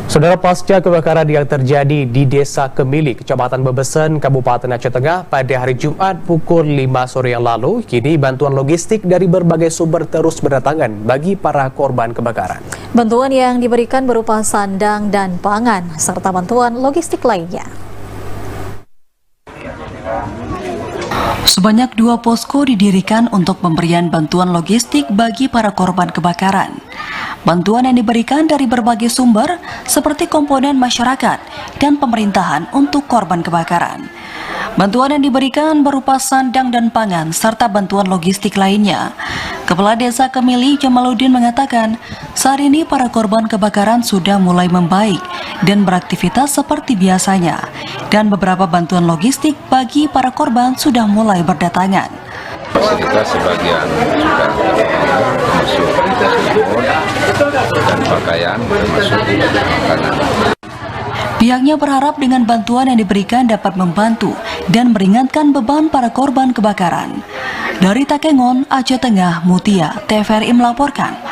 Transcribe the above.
Saudara, pasca kebakaran yang terjadi di Desa Kemili, Kecamatan Bebesen, Kabupaten Aceh Tengah pada hari Jumat pukul 5 sore yang lalu, kini bantuan logistik dari berbagai sumber terus berdatangan bagi para korban kebakaran. Bantuan yang diberikan berupa sandang dan pangan, serta bantuan logistik lainnya. Sebanyak 2 posko didirikan untuk pemberian bantuan logistik bagi para korban kebakaran. Bantuan yang diberikan dari berbagai sumber seperti komponen masyarakat dan pemerintahan untuk korban kebakaran. Bantuan yang diberikan berupa sandang dan pangan serta bantuan logistik lainnya. Kepala Desa Kemili Jamaluddin mengatakan, saat ini para korban kebakaran sudah mulai membaik dan beraktivitas seperti biasanya. Dan beberapa bantuan logistik bagi para korban sudah mulai berdatangan. Kita sebagian sudah masuk dan pakaian masuk makanan. Pihaknya berharap dengan bantuan yang diberikan dapat membantu dan meringankan beban para korban kebakaran. Dari Takengon, Aceh Tengah, Mutia, TVRI melaporkan.